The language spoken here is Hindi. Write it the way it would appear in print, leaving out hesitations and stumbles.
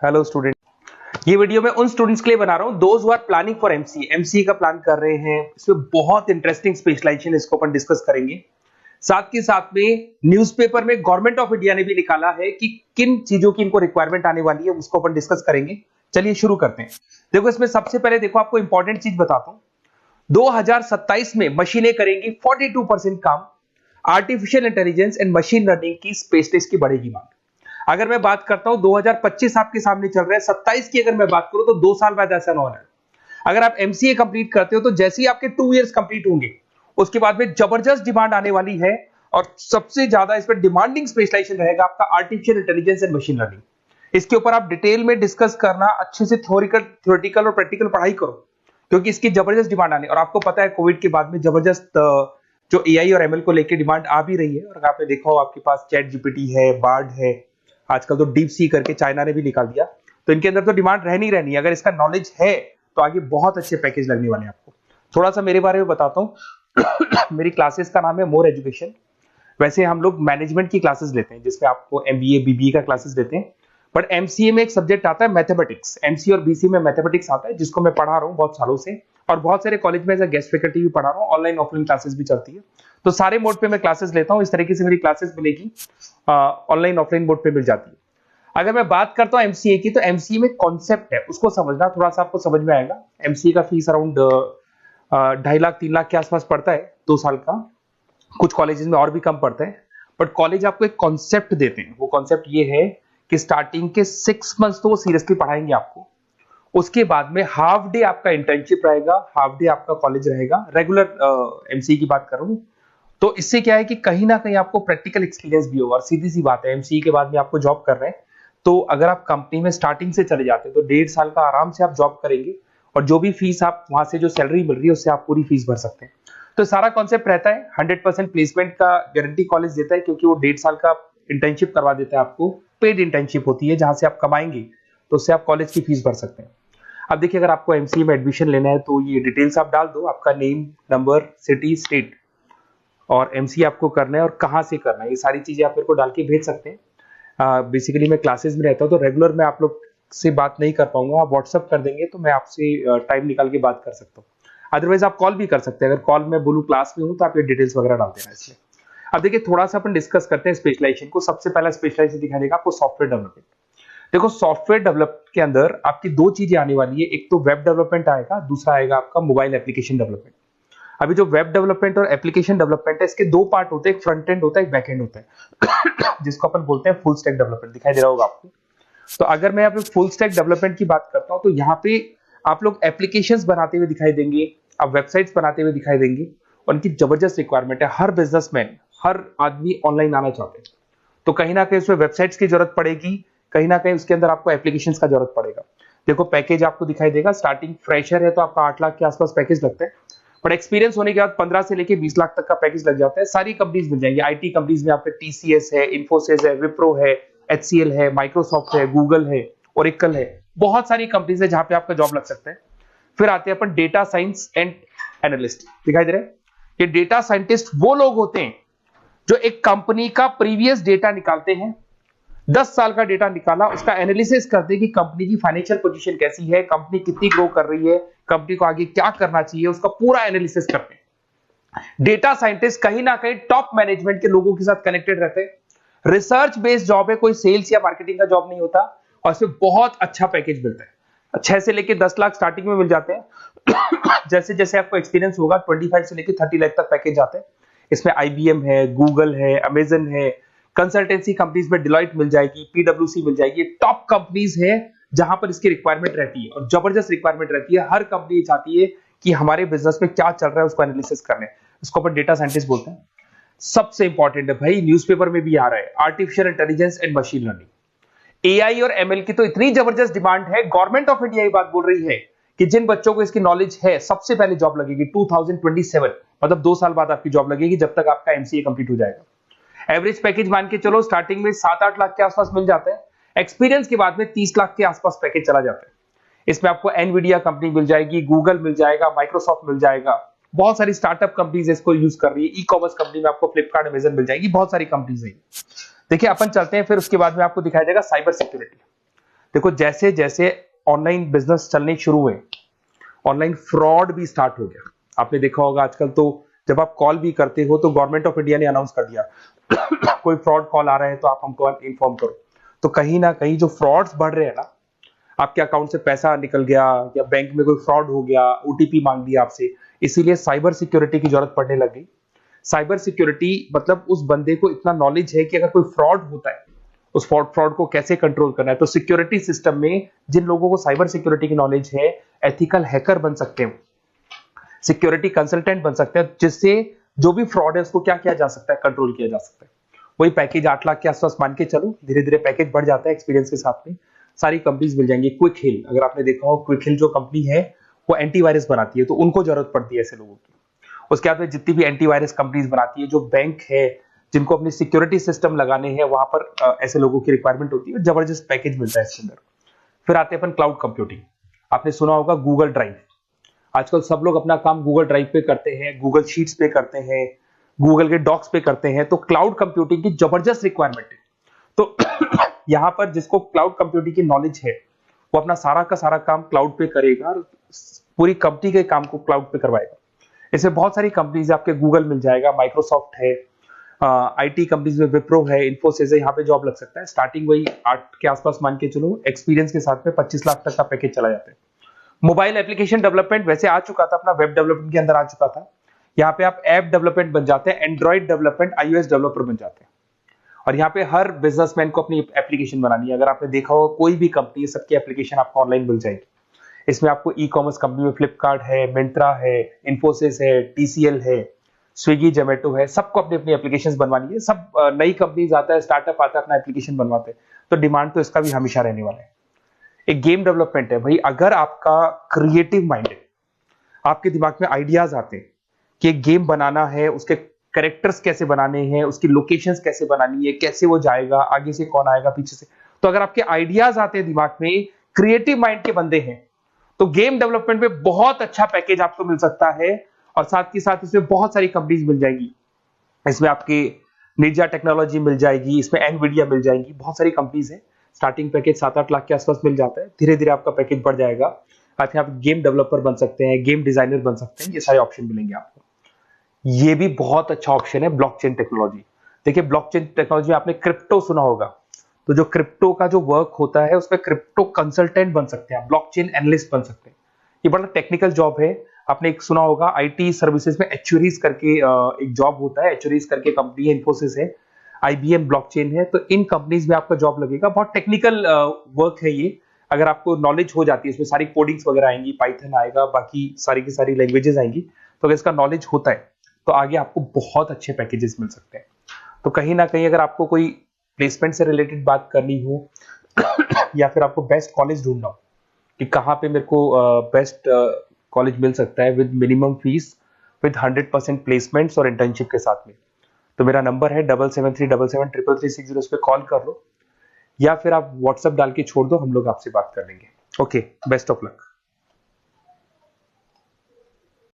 Hello student. ये वीडियो मैं उन स्टूडेंट्स के लिए बना रहा हूँ those who are planning for MCA, MCA का प्लान कर रहे हैं। इसमें बहुत इंटरेस्टिंग स्पेशलाइजेशन इसको अपन डिस्कस करेंगे। साथ के साथ में न्यूज़पेपर में गवर्नमेंट ऑफ इंडिया ने भी निकाला है कि किन चीजों की इनको रिक्वायरमेंट आने वाली है, उसको अपन डिस्कस करेंगे। चलिए शुरू करते हैं। देखो इसमें सबसे पहले देखो आपको इंपॉर्टेंट चीज बताता हूँ। 2027 में मशीनें करेंगी 42% काम। Artificial intelligence and machine learning की स्पेशलिस्ट की बढ़ेगी मांग। अगर मैं बात करता हूं 2025 आपके सामने चल रहा है, 27 की अगर मैं बात करूं तो 2 साल बाद ऐसा ना होना है। अगर आप एमसीए कंप्लीट करते हो तो जैसे ही आपके 2 इयर्स कंप्लीट होंगे उसके बाद में जबरदस्त डिमांड आने वाली है। और सबसे ज्यादा इस पर डिमांडिंग स्पेशलाइजेशन रहेगा आपका artificial intelligence and machine learning. इसके ऊपर आप डिटेल में डिस्कस करना, अच्छे से थ्योरेटिकल और प्रैक्टिकल पढ़ाई करो, क्योंकि इसकी जबरदस्त डिमांड आने। और आपको पता है कोविड के बाद में जबरदस्त जो एआई और एमएल को लेकर डिमांड आ भी रही है। और आपने देखा हो आपके पास चैट जीपीटी है, बार्ड है, आजकल तो डीप सी करके चाइना ने भी निकाल दिया। तो इनके अंदर तो डिमांड रहनी रहनी है। अगर इसका नॉलेज है तो आगे बहुत अच्छे पैकेज लगने वाले हैं आपको। थोड़ा सा मेरे बारे में बताता हूँ। मेरी क्लासेस का नाम है मोर एजुकेशन। वैसे हम लोग मैनेजमेंट की क्लासेस लेते हैं जिसमें आपको एमबीए बीबीए का क्लासेस देते हैं। बट एमसीए में एक सब्जेक्ट आता है मैथमेटिक्स। एमसीए और बीसीए में मैथमेटिक्स आता है जिसको मैं पढ़ा रहा हूँ बहुत सालों से। और बहुत सारे कॉलेज में एज अ गेस्ट फैकल्टी भी पढ़ा रहा हूँ। ऑनलाइन ऑफलाइन क्लासेस भी चलती है। तो सारे मोड पे मैं क्लासेस लेता हूँ। इस तरीके से मेरी क्लासेस मिलेगी, ऑनलाइन ऑफलाइन मोड पे मिल जाती है। अगर मैं बात करता हूं एमसीए की, तो एमसीए में कॉन्सेप्ट है उसको समझना, थोड़ा सा आपको समझ में आएगा। एमसीए का फीस अराउंड 2.5 लाख 3 लाख के आसपास पड़ता है 2 साल का। कुछ कॉलेजेस में और भी कम पड़ता है। बट कॉलेज आपको एक कॉन्सेप्ट देते हैं। वो कॉन्सेप्ट ये है कि स्टार्टिंग के 6 मंथ्स तो वो सीरियसली पढ़ाएंगे आपको। उसके बाद में हाफ डे आपका इंटर्नशिप रहेगा, हाफ डे आपका कॉलेज रहेगा। रेगुलर एमसीए की बात कर रहा हूं। तो इससे क्या है कि कहीं ना कहीं आपको प्रैक्टिकल एक्सपीरियंस भी होगा। और सीधी सी बात है, एमसीए के बाद में आपको जॉब कर रहे हैं तो अगर आप कंपनी में स्टार्टिंग से चले जाते हैं तो 1.5 साल का आराम से आप जॉब करेंगे। और जो भी फीस आप वहां से जो सैलरी मिल रही है उससे आप पूरी फीस भर सकते हैं। तो सारा कॉन्सेप्ट रहता है। 100% प्लेसमेंट का गारंटी कॉलेज देता है, क्योंकि वो 1.5 साल का इंटर्नशिप करवा देता है आपको। पेड इंटर्नशिप होती है जहां से आप कमाएंगे तो उससे आप कॉलेज की फीस भर सकते हैं। अब देखिए, अगर आपको एमसीए में एडमिशन लेना है तो ये डिटेल्स आप डाल दो, आपका नेम, नंबर, सिटी, स्टेट, और एमसीए आपको करना है और कहाँ से करना है। ये सारी चीजें आप मेरे को डाल के भेज सकते हैं। बेसिकली मैं क्लासेस में रहता हूँ तो रेगुलर मैं आप लोग से बात नहीं कर पाऊंगा। आप व्हाट्सअप कर देंगे तो मैं आपसे टाइम निकाल के बात कर सकता हूँ। अदरवाइज आप कॉल भी कर सकते हैं। अगर कॉल में बोलूँ क्लास में हूँ तो आप ये डिटेल्स वगैरह डाल देना इसमें। अब देखिए, थोड़ा सा अपन डिस्कस करते हैं स्पेशलाइजेशन को। सबसे पहला स्पेशलाइजेशन दिखा देगा आपको सॉफ्टवेयर डेवलपमेंट। देखो, सॉफ्टवेयर डेवलप के अंदर आपकी 2 चीजें आने वाली है। एक तो वेब डेवलपमेंट आएगा, दूसरा आएगा आपका मोबाइल एप्लीकेशन डेवलपमेंट। अभी जो वेब डेवलपमेंट और एप्लीकेशन डेवलपमेंट है, इसके 2 पार्ट होते हैं। एक फ्रंट एंड होता है, एक बैक एंड होता है। जिसको अपन बोलते हैं फुल स्टैक डेवलपमेंट। दिखाई दे रहा होगा आपको। तो अगर मैं यहाँ पे फुल स्टैक डेवलपमेंट की बात करता हूँ तो यहाँ पे आप लोग एप्लीकेशंस बनाते हुए दिखाई देंगे, आप वेबसाइट्स बनाते हुए दिखाई देंगे। और उनकी जबरदस्त रिक्वायरमेंट है। हर बिजनेसमैन, हर आदमी ऑनलाइन आना चाहते हैं। तो कहीं ना कहीं उसमें वेबसाइट्स की जरूरत पड़ेगी, कहीं ना कहीं उसके अंदर आपको एप्लीकेशंस का जरूरत पड़ेगा। देखो, पैकेज आपको दिखाई देगा। स्टार्टिंग फ्रेशर है तो आपका 8 लाख के आसपास पैकेज लगता है। बट एक्सपीरियंस होने के बाद 15 से लेके 20 लाख तक का पैकेज लग जाता है। सारी कंपनीज मिल जाएंगी। आईटी कंपनीज में आपके टीसीएस है, इन्फोसिस है, विप्रो है, एचसीएल है, माइक्रोसॉफ्ट है, गूगल है, ओरेकल है। बहुत सारी कंपनीज है जहां पे आपका जॉब लग सकता है। फिर आते हैं अपन डेटा साइंस एंड एनालिस्ट। दिखाई दे रहा है? ये डेटा साइंटिस्ट वो लोग होते हैं जो एक कंपनी का प्रीवियस डेटा निकालते हैं। 10 साल का डेटा निकाला, उसका एनालिसिस करते हैं कि कंपनी की फाइनेंशियल पोजीशन कैसी है, कंपनी कितनी ग्रो कर रही है, कंपनी को आगे क्या करना चाहिए, उसका पूरा एनालिसिस करते हैं। डेटा साइंटिस्ट कहीं ना कहीं टॉप मैनेजमेंट के लोगों के साथ कनेक्टेड रहते हैं। रिसर्च बेस्ड जॉब है, कोई सेल्स या मार्केटिंग का जॉब नहीं होता। और इसमें बहुत अच्छा पैकेज मिलता है। 6 से लेके 10 लाख स्टार्टिंग में मिल जाते हैं। जैसे जैसे आपको एक्सपीरियंस होगा 25 से लेके 30 लाख तक पैकेज आते हैं। इसमें आईबीएम है, गूगल है, अमेजन है, कंसल्टेंसी कंपनीज में डिलॉयट मिल जाएगी, पीडब्ल्यूसी मिल जाएगी। टॉप कंपनीज है जहां पर इसकी रिक्वायरमेंट रहती है और जबरदस्त रिक्वायरमेंट रहती है। हर कंपनी चाहती है कि हमारे बिजनेस में क्या चल रहा है उसको एनालिसिस करने। इसको अपन डेटा साइंटिस्ट बोलते हैं। सबसे इंपॉर्टेंट है भाई, न्यूज़पेपर में भी आ रहा है, artificial intelligence and machine learning. AI और एमएल की तो इतनी जबरदस्त डिमांड है। गवर्नमेंट ऑफ इंडिया ये बात बोल रही है कि जिन बच्चों को इसकी नॉलेज है सबसे पहले जॉब लगेगी 2027, मतलब 2 साल बाद आपकी जॉब लगेगी जब तक आपका एमसीए कंप्लीट हो जाएगा। एवरेज पैकेज मान के चलो स्टार्टिंग में 7-8 लाख के आसपास मिल जाता है। एक्सपीरियंस के बाद में 30 लाख के आसपास पैकेज चला जाता है। इसमें आपको एनवीडिया कंपनी मिल जाएगी, गूगल मिल जाएगा, माइक्रोसॉफ्ट मिल जाएगा। बहुत सारी स्टार्टअप कंपनीज इसको यूज कर रही है। ई कॉमर्स कंपनी में आपको फ्लिपकार्ट, अमेजन मिल जाएगी। बहुत सारी कंपनीज है। देखिए, अपन चलते हैं फिर उसके बाद में आपको दिखाया जाएगा साइबर सिक्योरिटी। देखो जैसे जैसे ऑनलाइन बिजनेस चलने शुरू हुए, ऑनलाइन फ्रॉड भी स्टार्ट हो गया। आपने देखा होगा आजकल तो जब आप कॉल भी करते हो तो गवर्नमेंट ऑफ इंडिया ने अनाउंस कर दिया कोई फ्रॉड कॉल आ रहा है तो आप हमको इन्फॉर्म करो। तो कहीं ना कहीं जो फ्रॉड्स बढ़ रहे हैं ना, आपके अकाउंट से पैसा निकल गया या बैंक में कोई फ्रॉड हो गया, ओटीपी मांग लिया आपसे, इसीलिए साइबर सिक्योरिटी की जरूरत पड़ने लगी। साइबर सिक्योरिटी मतलब उस बंदे को इतना नॉलेज है कि अगर कोई फ्रॉड होता है उस फ्रॉड को कैसे कंट्रोल करना है। तो सिक्योरिटी सिस्टम में जिन लोगों को साइबर सिक्योरिटी की नॉलेज है, एथिकल हैकर बन सकते हैं, सिक्योरिटी कंसल्टेंट बन सकते हैं, जिससे जो भी फ्रॉड है उसको क्या किया जा सकता है, कंट्रोल किया जा सकता है। वही पैकेज 8 लाख के आसपास मान के चलो, धीरे धीरे पैकेज बढ़ जाता है एक्सपीरियंस के साथ में। सारी कंपनीज मिल जाएंगी। क्विक हिल, अगर आपने देखा हो, क्विक हिल जो कंपनी है वो एंटीवायरस बनाती है, तो उनको जरूरत पड़ती है ऐसे लोगों की। उसके बाद में जितनी भी एंटीवायरस कंपनीज बनाती है, जो बैंक है जिनको अपनी सिक्योरिटी सिस्टम लगाने हैं, वहां पर ऐसे लोगों की रिक्वायरमेंट होती है, जबरदस्त पैकेज मिलता है इसके अंदर। फिर आते हैं अपन क्लाउड कंप्यूटिंग। आपने सुना होगा गूगल ड्राइव, आजकल सब लोग अपना काम गूगल ड्राइव पे करते हैं, गूगल शीट्स पे करते हैं, गूगल के डॉक्स पे करते हैं। तो क्लाउड कंप्यूटिंग की जबरदस्त रिक्वायरमेंट है। तो यहां पर जिसको क्लाउड कंप्यूटिंग की नॉलेज है वो अपना सारा का सारा काम क्लाउड पे करेगा और पूरी कंपनी के काम को क्लाउड पे करवाएगा। इसमें बहुत सारी कंपनीज, आपके गूगल मिल जाएगा, माइक्रोसॉफ्ट है, आईटी कंपनीज में विप्रो है, इन्फोसिस है, यहाँ पे जॉब लग सकता है। स्टार्टिंग वही 8 के आसपास मान के चलो, एक्सपीरियंस के साथ में 25 लाख तक का पैकेज चला जाता है। मोबाइल एप्लीकेशन डेवलपमेंट वैसे आ चुका था, अपना वेब डेवलपमेंट के अंदर आ चुका था। यहाँ पे आप ऐप डेवलपमेंट बन जाते हैं, एंड्रॉइड डेवलपमेंट, आईओएस डेवलपर बन जाते हैं। और यहाँ पे हर बिजनेसमैन को अपनी एप्लीकेशन बनानी है। अगर आपने देखा हो कोई भी कंपनी, सबकी एप्लीकेशन आपको ऑनलाइन मिल जाएगी। इसमें आपको ई कॉमर्स कंपनी में फ्लिपकार्ट है, मिंत्रा है, इन्फोसिस है, टीसीएल है, स्विगी, जोमेटो है, सबको अपनी अपनी एप्लीकेशन बनवानी है। सब नई कंपनीज आता है, स्टार्टअप आता है, अपना एप्लीकेशन बनवाते हैं। तो डिमांड तो इसका भी हमेशा रहने वाला है। एक गेम डेवलपमेंट है भाई, अगर आपका क्रिएटिव माइंड है, आपके दिमाग में आइडियाज आते हैं कि एक गेम बनाना है, उसके कैरेक्टर्स कैसे बनाने हैं, उसकी लोकेशंस कैसे बनानी है, कैसे वो जाएगा, आगे से कौन आएगा, पीछे से, तो अगर आपके आइडियाज आते हैं दिमाग में, क्रिएटिव माइंड के बंदे हैं, तो गेम डेवलपमेंट में बहुत अच्छा पैकेज आपको मिल सकता है। और साथ ही साथ इसमें बहुत सारी कंपनीज मिल जाएगी। इसमें आपकी निंजा टेक्नोलॉजी मिल जाएगी, इसमें एनवीडिया मिल जाएगी, बहुत सारी कंपनीज है। स्टार्टिंग पैकेज 7-8 लाख के आसपास मिल जाता है, धीरे धीरे आपका पैकेज बढ़ जाएगा। साथ ही आप गेम डेवलपर बन सकते हैं, गेम डिजाइनर बन सकते हैं, ये सारे ऑप्शन मिलेंगे आपको। ये भी बहुत अच्छा ऑप्शन है ब्लॉकचेन टेक्नोलॉजी। देखिए ब्लॉकचेन टेक्नोलॉजी में आपने क्रिप्टो सुना होगा, तो जो क्रिप्टो का जो वर्क होता है उसमें क्रिप्टो कंसल्टेंट बन सकते हैं, ब्लॉकचेन एनालिस्ट बन सकते हैं। ये बड़ा टेक्निकल जॉब है। आपने एक सुना होगा आईटी सर्विसेज में एचुरीज करके एक जॉब होता है, एचुरीज करके कंपनी है, इन्फोसिस है, आईबीएम ब्लॉकचेन है। तो इन कंपनीज में आपका जॉब लगेगा। बहुत टेक्निकल वर्क है ये। अगर आपको नॉलेज हो जाती है, इसमें सारी कोडिंग्स वगैरह आएंगी, पाइथन आएगा, बाकी सारी की सारी लैंग्वेजेस आएंगी, तो अगर इसका नॉलेज होता है तो आगे आपको बहुत अच्छे पैकेजेस मिल सकते हैं। तो कहीं ना कहीं अगर आपको कोई प्लेसमेंट से रिलेटेड बात करनी हो या फिर आपको बेस्ट कॉलेज ढूंढना हो कि कहाँ पे मेरे को बेस्ट कॉलेज मिल सकता है with minimum fees, with 100% placements और इंटर्नशिप के साथ में, तो मेरा नंबर है 7737773360। उस पर कॉल कर लो या फिर आप व्हाट्सएप डाल के छोड़ दो, हम लोग आपसे बात कर लेंगे। Okay, best of luck.